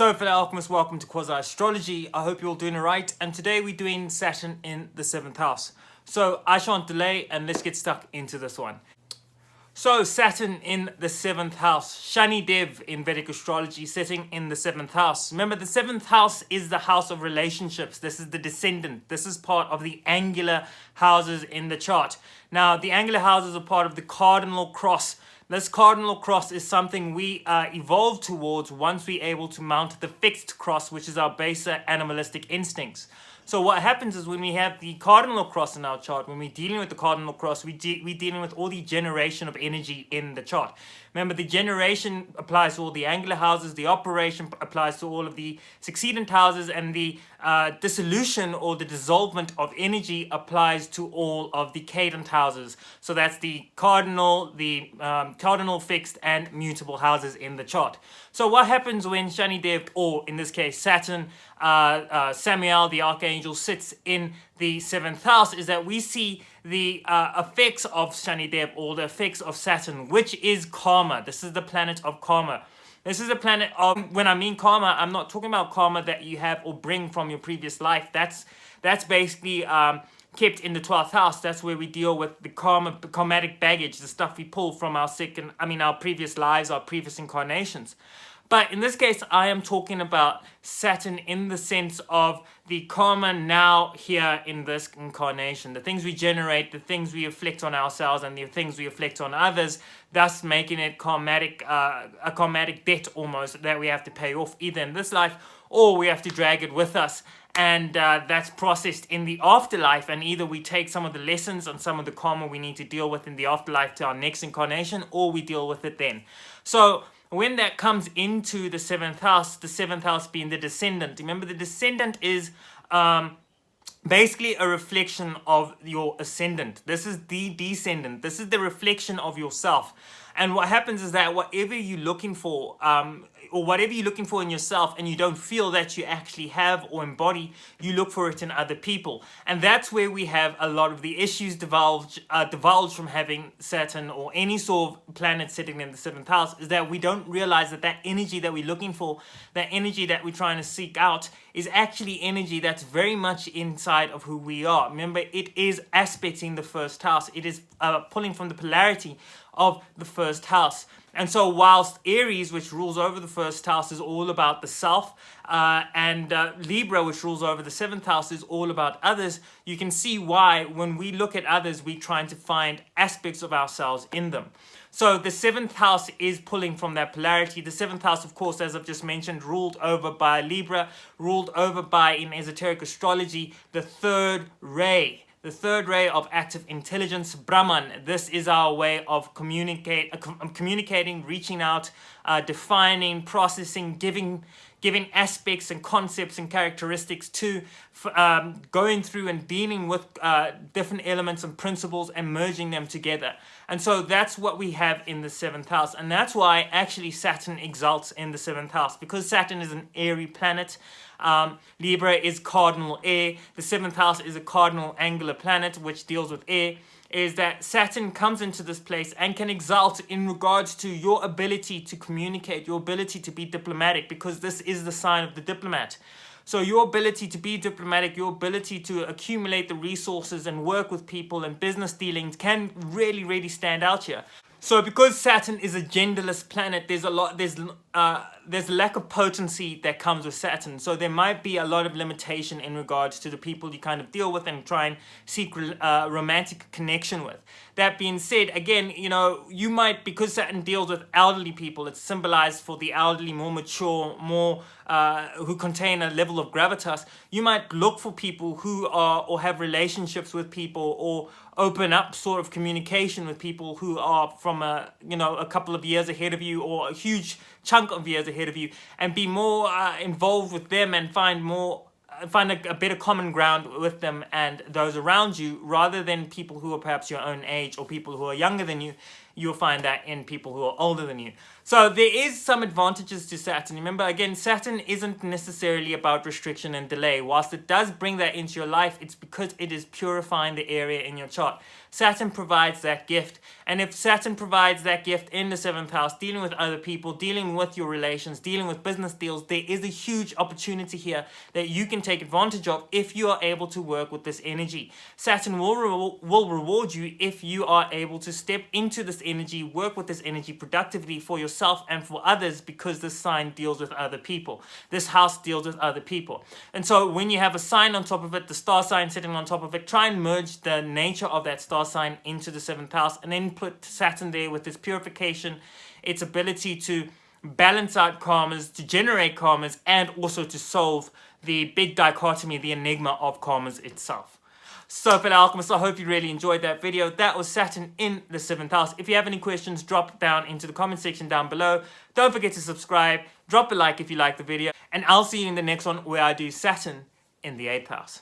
So fellow alchemists, welcome to Astrology. I hope you're all doing alright, and today we're doing Saturn in the 7th house. So I shan't delay and let's get stuck into this one. So Saturn in the 7th house, Shani Dev in Vedic astrology, sitting in the 7th house. Remember, the 7th house is the house of relationships. This is the descendant. This is part of the angular houses in the chart. Now, the angular houses are part of the cardinal cross. This cardinal cross is something we evolve towards once we're able to mount the fixed cross, which is our baser animalistic instincts. So what happens is when we have the cardinal cross in our chart, when we're dealing with the cardinal cross, we're dealing with all the generation of energy in the chart. Remember, the generation applies to all the angular houses, the operation applies to all of the succedent houses, and the dissolution or the dissolvement of energy applies to all of the cadent houses. So that's the cardinal, fixed, and mutable houses in the chart. So what happens when Shani Dev, or in this case Saturn, Samiel, the archangel, sits in the 7th house, is that we see the effects of Shani Dev, or the effects of Saturn, which is karma. This is the planet of karma. This is a planet of, when I mean karma, I'm not talking about karma that you have or bring from your previous life. That's basically kept in the 12th house. That's where we deal with the karmatic baggage, the stuff we pull from our our previous lives, our previous incarnations. But in this case, I am talking about Saturn in the sense of the karma now here in this incarnation. The things we generate, the things we afflict on ourselves, and the things we afflict on others, thus making it a karmatic debt almost that we have to pay off either in this life or we have to drag it with us. And that's processed in the afterlife, and either we take some of the lessons and some of the karma we need to deal with in the afterlife to our next incarnation, or we deal with it then. So when that comes into the 7th house being the descendant, remember the descendant is basically a reflection of your ascendant. This is the descendant. This is the reflection of yourself. And what happens is that whatever you're looking for, or whatever you're looking for in yourself and you don't feel that you actually have or embody, you look for it in other people. And that's where we have a lot of the issues divulged from having Saturn or any sort of planet sitting in the 7th house, is that we don't realize that energy that we're looking for, that energy that we're trying to seek out, is actually energy that's very much inside of who we are. Remember, it is aspecting the 1st house. It is pulling from the polarity of the 1st house. And so whilst Aries, which rules over the 1st house, is all about the self, and Libra, which rules over the 7th house, is all about others, you can see why when we look at others, we're trying to find aspects of ourselves in them. So the 7th house is pulling from that polarity. The 7th house, of course, as I've just mentioned, ruled over by Libra, ruled over by, in esoteric astrology, the third ray. The third ray of active intelligence, Brahman. This is our way of communicating, reaching out, defining, processing, giving aspects and concepts and characteristics to, going through and dealing with different elements and principles and merging them together. And so that's what we have in the 7th house. And that's why actually Saturn exalts in the 7th house, because Saturn is an airy planet. Libra is cardinal air. The 7th house is a cardinal angular planet which deals with air. Is that Saturn comes into this place and can exalt in regards to your ability to communicate, your ability to be diplomatic, because this is the sign of the diplomat. So your ability to be diplomatic, your ability to accumulate the resources and work with people and business dealings can really, really stand out here. So because Saturn is a genderless planet, there's a lack of potency that comes with Saturn. So there might be a lot of limitation in regards to the people you kind of deal with and try and seek romantic connection with. That being said, again, you might, because Saturn deals with elderly people, it's symbolized for the elderly, more mature, more who contain a level of gravitas. You might look for people who are, or have relationships with people, or open up sort of communication with people who are from a couple of years ahead of you, or a huge chunk of years ahead of you, and be more involved with them and find a better common ground with them and those around you, rather than people who are perhaps your own age or people who are younger than you. you'll find that in people who are older than you. So there is some advantages to Saturn. Remember, again, Saturn isn't necessarily about restriction and delay. Whilst it does bring that into your life, it's because it is purifying the area in your chart. Saturn provides that gift. And if Saturn provides that gift in the 7th house, dealing with other people, dealing with your relations, dealing with business deals, there is a huge opportunity here that you can take advantage of if you are able to work with this energy. Saturn will reward you if you are able to step into this energy, work with this energy productively for yourself and for others, because this sign deals with other people. This house deals with other people. And so when you have a sign on top of it, the star sign sitting on top of it, try and merge the nature of that star sign into the 7th house, and then put Saturn there with its purification, its ability to balance out karmas, to generate karmas, and also to solve the big dichotomy, the enigma of karmas itself. So fellow alchemists, I hope you really enjoyed that video. That was Saturn in the 7th house. If you have any questions, drop down into the comment section down below. Don't forget to subscribe, drop a like if you like the video, and I'll see you in the next one where I do Saturn in the 8th house.